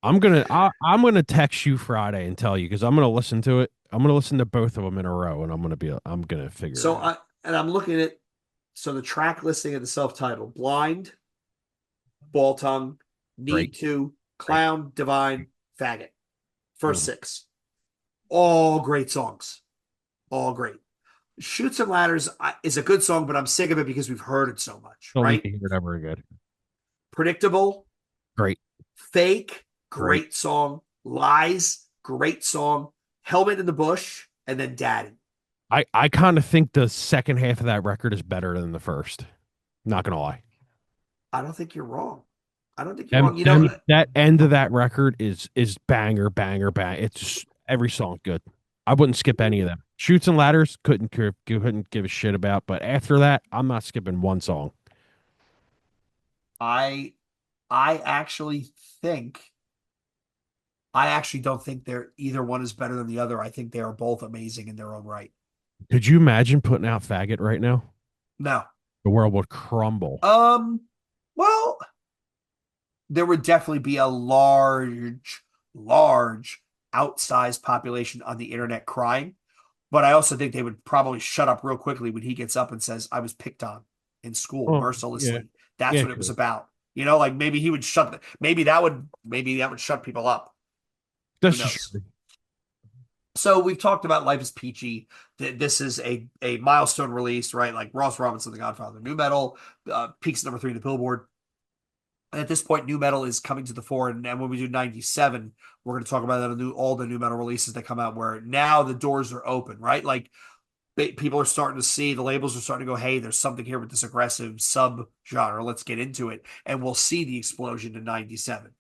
I'm gonna text you Friday and tell you because I'm gonna listen to it. I'm gonna listen to both of them in a row, and I'm gonna figure So it out. I and I'm looking at so the track listing of the self-titled Blind, Ball Tongue, Great, Need to, great. Clown, Divine, Faggot. First Mm. six. All great songs. All great. Shoots and Ladders is a good song, but I'm sick of it because we've heard it so much, Don't need right? to hear it ever again. Predictable, Great, Fake, great. great song. Lies, great song. Helmet in the Bush, and then Daddy. I kind of think the second half of that record is better than the first. Not gonna lie. I don't think you're wrong. I don't think you're wrong. That end of that record is banger, banger, bang. It's just, every song good. I wouldn't skip any of them. Shoots and Ladders couldn't give a shit about, but after that, I'm not skipping one song. I I actually think I actually don't think they're either one is better than the other. I think they are both amazing in their own right. Could you imagine putting out Faggot right now? No. The world would crumble. Um, well, there would definitely be a large, outsized population on the internet crying. But I also think they would probably shut up real quickly when he gets up and says, I was picked on in school Oh, yeah, mercilessly. That's yeah, what it was true. about. Like maybe he would maybe that would shut people up. Who That's just knows? So we've talked about Life is Peachy. This is a milestone release, right? Like Ross Robinson, The Godfather, Numetal, peaks #3 in the Billboard. And at this point, Numetal is coming to the fore. And when we do 97, we're going to talk about all the Numetal releases that come out where now the doors are open, right? Like people are starting to see the labels are starting to go, hey, there's something here with this aggressive sub genre. Let's get into it. And we'll see the explosion in 97.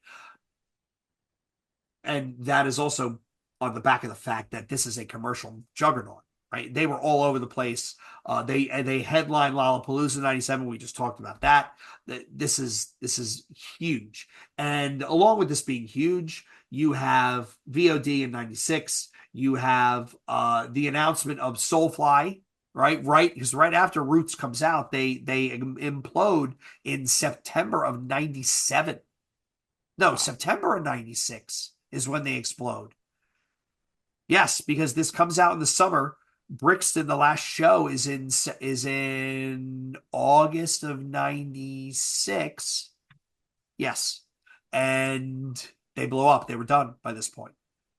And that is also on the back of the fact that this is a commercial juggernaut, right? They were all over the place. They headlined Lollapalooza in '97. We just talked about that. This is huge, and along with this being huge, you have VOD in '96. You have the announcement of Soulfly, right, because right after Roots comes out, they implode in September of '97. No, September of '96 is when they explode. Yes, because this comes out in the summer. Brixton, the last show is in August of '96. Yes, and they blow up. They were done by this point,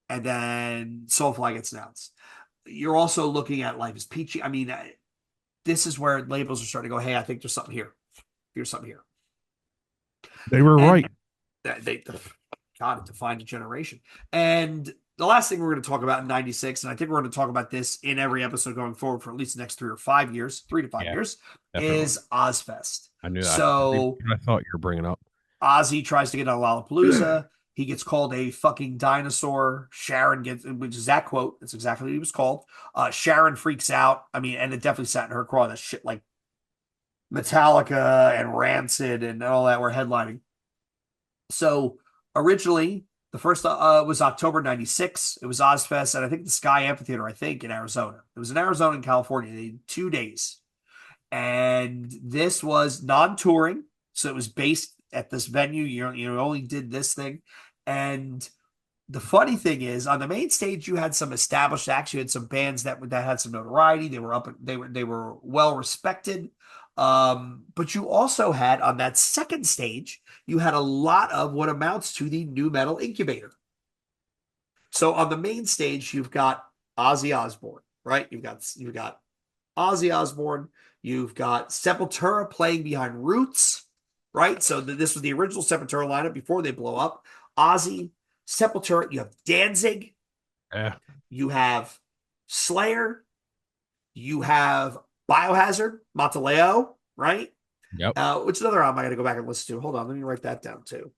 and then Soulfly gets announced. You're also looking at Life is Peachy. I mean, this is where labels are starting to go, "Hey, I think there's something here. Here's something here," they were and right. they God, it defined a generation. And the last thing we're going to talk about in '96, and I think we're going to talk about this in every episode going forward for at least the next 3 or 5 years, 3 to 5 Yeah, years, definitely. is Ozfest. I knew that. So I thought you were bringing up. Ozzy tries to get on Lollapalooza. He gets called a fucking dinosaur. Sharon gets, which is that quote. That's exactly what he was called. Sharon freaks out. I mean, and it definitely sat in her craw. That shit like Metallica and Rancid and all that were headlining. So originally, the first was October '96. It was Ozfest, and I think the Sky Amphitheater, I think, in Arizona. It was in Arizona and California. They did 2 days. And this was non-touring. So it was based at this venue. You only did this thing. And the funny thing is, on the main stage, you had some established acts. You had some bands that had some notoriety. They were up. They were well respected. But you also had on that second stage, you had a lot of what amounts to the nu metal incubator. So on the main stage, you've got Ozzy Osbourne, right? You've got Ozzy Osbourne. You've got Sepultura playing behind Roots, right? So this was the original Sepultura lineup before they blow up. Ozzy, Sepultura. You have Danzig. Yeah. You have Slayer. You have Biohazard, Monteleo, right? Yep. Which another album I got to go back and listen to. Hold on, let me write that down too.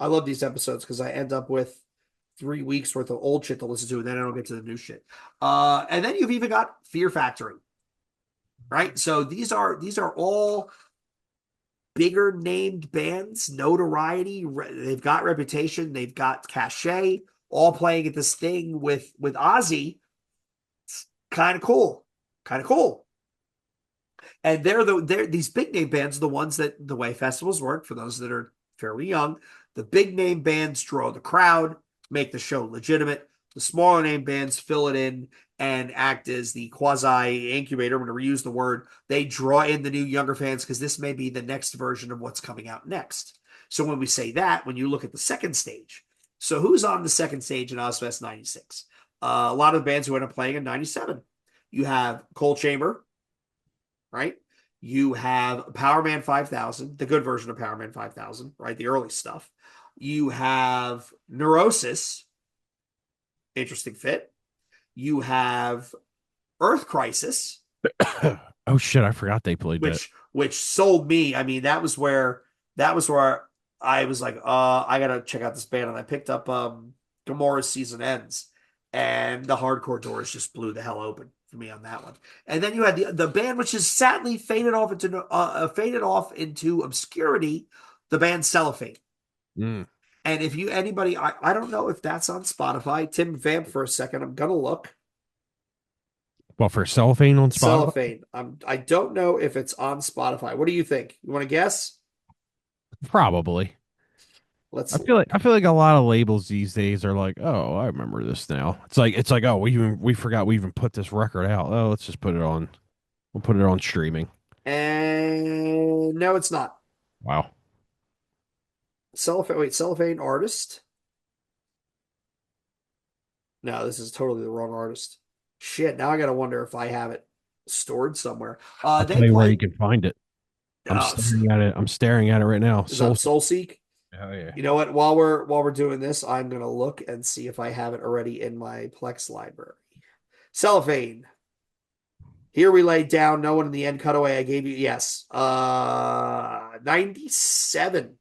I love these episodes because I end up with 3 weeks worth of old shit to listen to, and then I don't get to the new shit. And then you've even got Fear Factory, right? So these are all bigger named bands, notoriety. They've got reputation, they've got cachet, all playing at this thing with Ozzy. It's kind of cool, kind of cool. And they're these big name bands are the ones that the way festivals work for those that are fairly young. The big name bands draw the crowd, make the show legitimate. The smaller name bands fill it in and act as the quasi incubator. I'm going to reuse the word. They draw in the new younger fans because this may be the next version of what's coming out next. So when we say that, when you look at the second stage, so who's on the second stage in Ozfest '96? A lot of bands who end up playing in '97. You have Cold Chamber, right? You have Powerman 5000, the good version of Powerman 5000, right? The early stuff. You have Neurosis, interesting fit. You have Earth Crisis, Oh shit, I forgot they played that. which sold me. I mean, that was where I was like, I gotta check out this band, and I picked up Gamora's Season Ends, and the hardcore doors just blew the hell open for me on that one. And then you had the band which has sadly faded off into obscurity, the band Cellophane. Mm. And if you anybody, I don't know if that's on Spotify. Tim, vamp for a second. I'm gonna look. Well, for cellophane on Spotify, Cellophane. I don't know if it's on Spotify. What do you think? You want to guess? probably. Let's I feel like a lot of labels these days are like, oh, I remember this now. It's like oh, we forgot we even put this record out. Oh, let's just put it on. We'll put it on streaming. and no, it's not. Wow. Cellophane. Wait, Cellophane artist? No, this is totally the wrong artist. Shit. Now I gotta wonder if I have it stored somewhere. I'll They tell you where play. you can find it. I'm Uh, staring at it. I'm staring at it right now. is on Soul. Soulseek. Oh yeah. You know what? While we're doing this, I'm gonna look and see if I have it already in my Plex library. Cellophane. Here we laid down. No one in the end cutaway. I gave you yes. 97.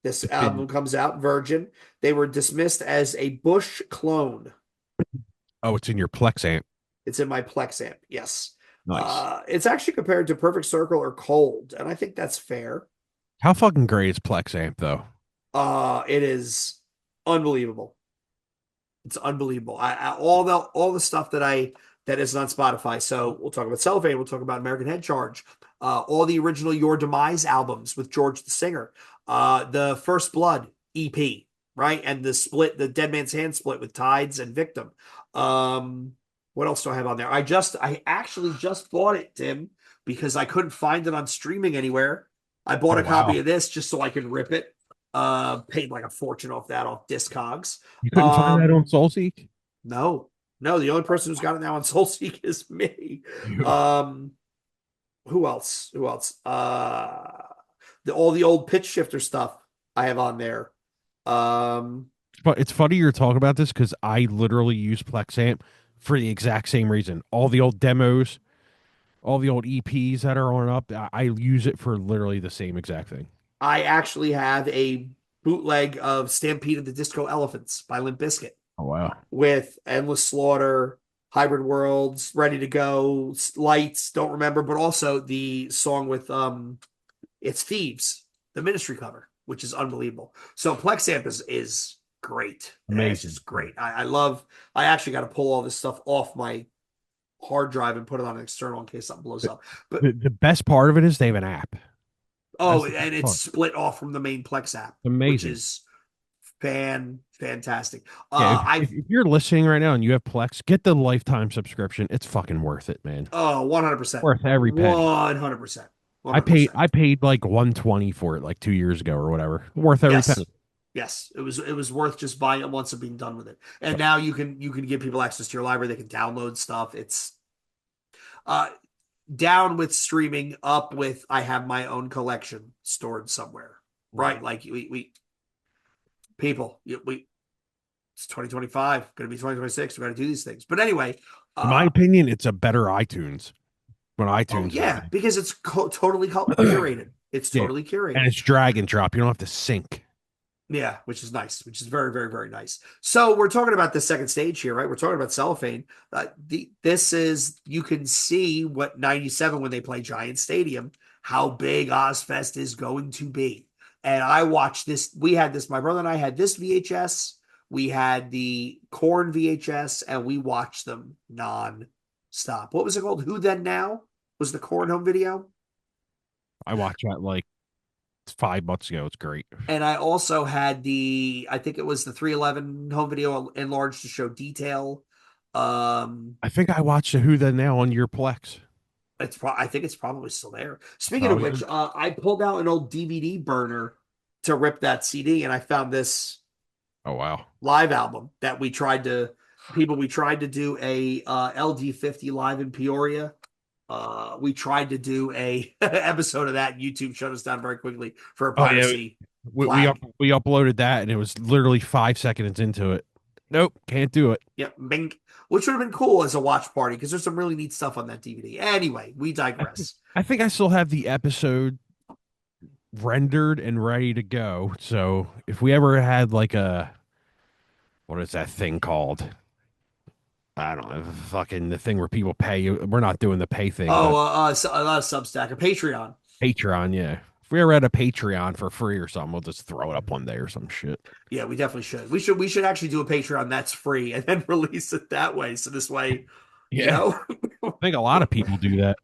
This It's album been. comes out. Virgin. They were dismissed as a Bush clone. Oh, it's in your Plex amp. It's in my Plex amp. Yes. Nice. It's actually compared to Perfect Circle or Cold, and I think that's fair. How fucking great is Plex amp though? It is unbelievable. It's unbelievable. All the stuff that is on Spotify. So we'll talk about Cellophane. We'll talk about American Head Charge. All the original Your Demise albums with George the Singer. The First Blood EP, right? And the Dead Man's Hand split with Tides and Victim. What else do I have on there? I actually just bought it, Tim, because I couldn't find it on streaming anywhere. I bought Oh a copy wow. of this just so I could rip it. Paid like a fortune off that off Discogs. You couldn't find that on Um, Soulseek? no, no, the only person who's got it now on SoulSeek is me. You. Um, who else? Who else? All the old pitch shifter stuff I have on there. Um, But it's funny you're talking about this because I literally use Plex amp for the exact same reason. All the old demos, all the old EPs that are on up, I use it for literally the same exact thing. I actually have a bootleg of Stampede of the Disco Elephants by Limp Bizkit Oh wow. with Endless Slaughter, Hybrid Worlds, Ready to Go, Lights, don't remember, but also the song with it's Thieves, the Ministry cover, which is unbelievable. So Plex Amp is great. It's Amazing. just great. I love. I actually got to pull all this stuff off my hard drive and put it on an external in case something blows The, up. But the best part of it is they have an app. oh, That's the best and it's part. split off from the main Plex app, which Amazing. is fantastic. Yeah, I've if you're listening right now and you have Plex, get the lifetime subscription. It's fucking worth it, man. 100%, Worth every penny. 100%, I paid 100%. I paid like 120 for it like 2 years ago or whatever. Worth every penny. Yes. Yes, it was worth just buying it once and being done with it. And now you can give people access to your library. They can download stuff. It's uh down with streaming, up with I have my own collection stored somewhere. Right? Mhm. Like we people, we it's 2025, going to be 2026. We got to do these things. But anyway, In my uh opinion, it's a better iTunes when oh iTunes is yeah, because it's totally there. curated. It's Yeah, totally and curated. it's drag and drop. You don't have to sync. Yeah, which is nice, which is very nice. So we're talking about the second stage here, right? We're talking about cellophane. This is you can see what 97 when they play Giant Stadium, how big Ozfest is going to be. And I watched this. We had this. My brother and I had this VHS. We had the Corn VHS, and we watched them non-stop. What was it called? Who Then Now was the Corn home video. I watched that like 5 months ago. It's great. And I also had I think it was the 311 home video enlarged to show detail. Um, I think I watched a Who Then Now on your Plex. I think it's probably still there. Speaking of Probably which, is. I pulled out an old DVD burner to rip that CD, and I found this Oh wow. live album that we tried to do a LD50 live in Peoria. We tried to do a episode of that. YouTube shut us down very quickly for a Oh yeah. piracy We flag. we uploaded that and it was literally 5 seconds into it. Nope, can't do it. Yep, bing. Which would have been cool as a watch party because there's some really neat stuff on that DVD. Anyway, we I think, digress. I think I still have the episode rendered and ready to go. So if we ever had like a what is that thing called? I don't know, fucking the thing where people pay you. We're not doing the pay thing, Oh, but not a Substack, a Patreon. Patreon, yeah. If we ever had a Patreon for free or something, we'll just throw it up one day or some shit. Yeah, we definitely should. We should actually do a Patreon that's free and then release it that way. So this way, you Yeah, know, I think a lot of people do that.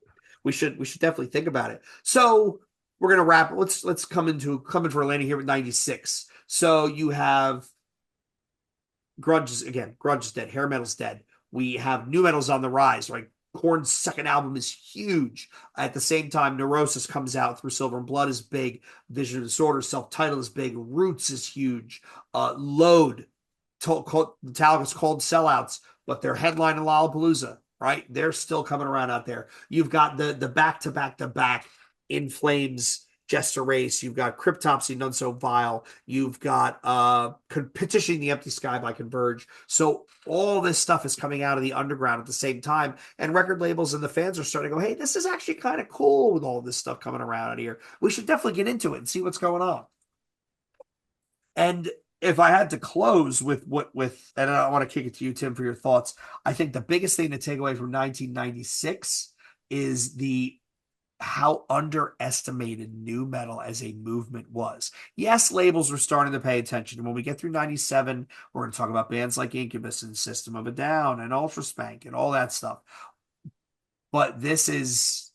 we should definitely think about it. So we're gonna wrap. Let's come in for a landing here with 96. So you have Grudge again. Grudge is dead. Hair metal's dead. We have new metals on the rise. Right, Korn's second album is huge. At the same time, Neurosis comes out through Silver and Blood is big. Vision of Disorder, self-titled is big. Roots is huge. Load, Metallica's called Sellouts, but they're headlining Lollapalooza. Right, they're still coming around out there. You've got the back to back to back In Flames, Jester Race. You've got Cryptopsy, None So Vile. You've got Petitioning the Empty Sky by Converge. So all this stuff is coming out of the underground at the same time. And record labels and the fans are starting to go, hey, this is actually kind of cool with all this stuff coming around out here. We should definitely get into it and see what's going on. And if I had to close and I want to kick it to you, Tim, for your thoughts, I think the biggest thing to take away from 1996 is the how underestimated new metal as a movement was. Yes, labels were starting to pay attention. And when we get through 97, we're going to talk about bands like Incubus and System of a Down and Ultraspank and all that stuff. But this is,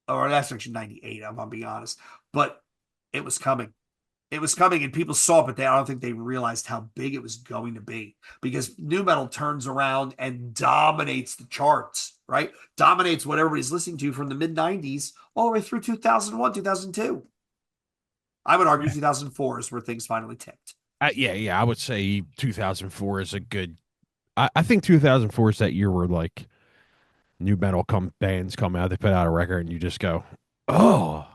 or that's actually 98, if I'm being honest. But it was coming. It was coming and people saw it, but I don't think they realized how big it was going to be because new metal turns around and dominates the charts, right? Dominates what everybody's listening to from the mid 90s all the way through 2001, 2002. I would argue 2004 is where things finally tipped. Yeah. I would say 2004 is a good. I think 2004 is that year where like new metal bands come out, they put out a record, and you just go, "Oh,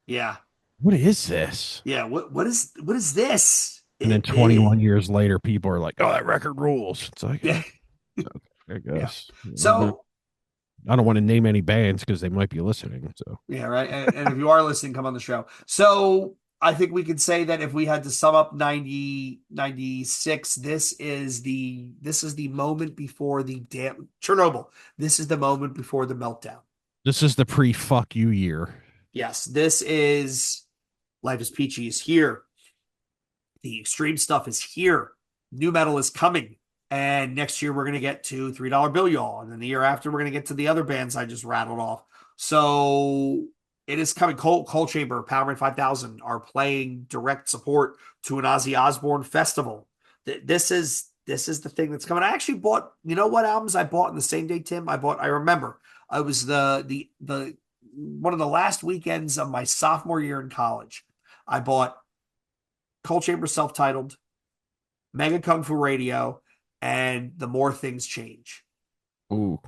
Yeah. what is this?" Yeah. What is this? And then 21 years later, people are like, "Oh, that record rules." It's like, Yeah. okay, I Yeah. guess. So I don't want to name any bands because they might be listening. So yeah, right. And if you are listening, come on the show. So I think we could say that if we had to sum up 90 96, this is the moment before the damn Chernobyl. This is the moment before the meltdown. This is the pre fuck you year. Yes, this is Life is Peachy is here. The extreme stuff is here. New metal is coming. And next year we're going to get to $3 Bill Y'all. And then the year after we're going to get to the other bands I just rattled off. So it is coming. Cold Chamber, Power Man 5000 are playing direct support to an Ozzy Osbourne festival. This is the thing that's coming. I actually bought, you know what albums I bought in the same day, Tim? I remember. I was the one of the last weekends of my sophomore year in college. I bought Cold Chamber self-titled, Mega Kung Fu Radio, and The More Things Change, Ooh,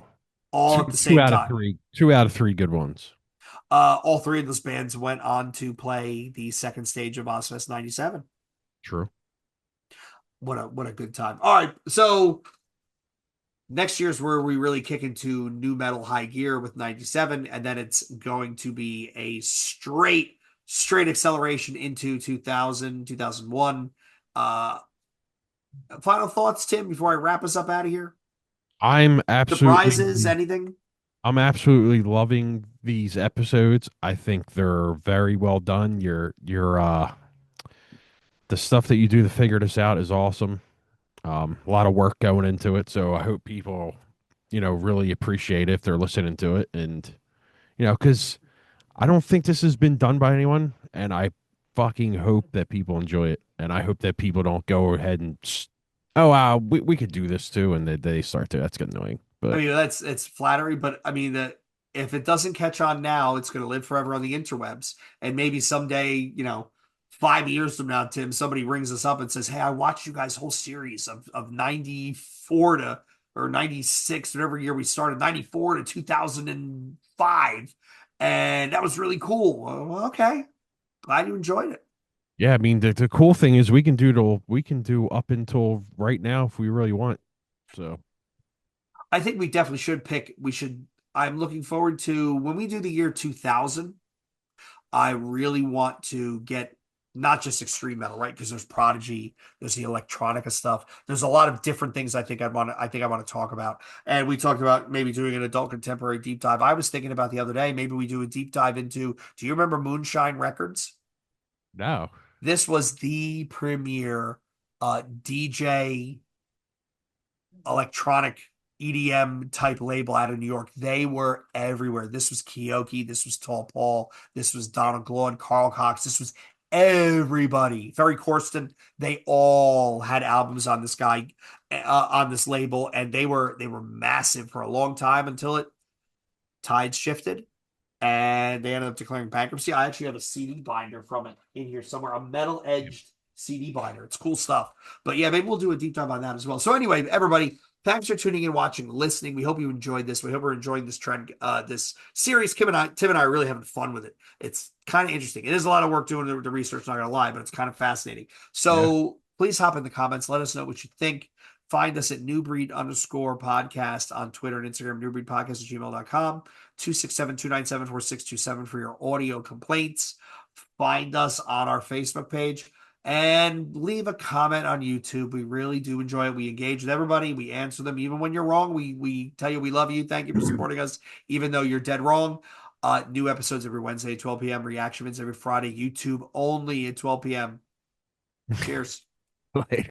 all two at the two same out of time. three, 2 out of 3 good ones. All three of those bands went on to play the second stage of Ozfest '97. True. What a good time! All right, so next year's where we really kick into new metal high gear with '97, and then it's going to be a straight acceleration into 2000, 2001. Uh, Final thoughts, Tim, before I wrap us up out of here. I'm absolutely Surprises, anything? I'm absolutely loving these episodes. I think they're very well done. Your the stuff that you do to figure this out is awesome. A lot of work going into it, so I hope people, really appreciate it if they're listening to it, and because I don't think this has been done by anyone, and I fucking hope that people enjoy it, and I hope that people don't go ahead and oh, we could do this too, and they start to. That's getting annoying, I but mean, that's it's flattery, but I mean that if it doesn't catch on now, it's going to live forever on the interwebs. And maybe someday, 5 years from now, Tim, somebody rings us up and says, "Hey, I watched you guys' whole series of '94 to or '96, whatever year we started, '94 to 2005, and that was really cool." Well, okay, glad you enjoyed it. yeah, I mean the cool thing is we can do up until right now if we really want. So I think we definitely should pick. We should. I'm looking forward to when we do the year 2000. I really want to get not just extreme metal, right? Because there's Prodigy, there's the electronica stuff. There's a lot of different things I think I want to talk about. And we talked about maybe doing an adult contemporary deep dive. I was thinking about the other day, maybe we do a deep dive into, do you remember Moonshine Records? no, This was the premier DJ electronic EDM type label out of New York. They were everywhere. This was Kioki. This was Tall Paul. This was Donald Glaude, Carl Cox. This was everybody. Ferry Corsten. They all had albums on this guy, on this label, and they were massive for a long time until it tides shifted and they ended up declaring bankruptcy. I actually have a CD binder from it in here somewhere, a metal edged CD binder. It's cool stuff. But yeah, maybe we'll do a deep dive on that as well. So anyway, everybody, thanks for tuning in, watching, listening. We hope you enjoyed this. We hope we're enjoying this trend, this series. Tim and I are really having fun with it. It's kind of interesting. It is a lot of work doing the research, not gonna lie, but it's kind of fascinating. yeah, So please hop in the comments. Let us know what you think. Find us at newbreed_podcast on Twitter and Instagram, newbreedpodcast@gmail.com. 267-297-4627 for your audio complaints. Find us on our Facebook page and leave a comment on YouTube. We really do enjoy it. We engage with everybody. We answer them. Even when you're wrong, we tell you we love you. Thank you for supporting us, even though you're dead wrong. New episodes every Wednesday at 12 p.m. Reaction every Friday. YouTube only at 12 p.m. Cheers. later.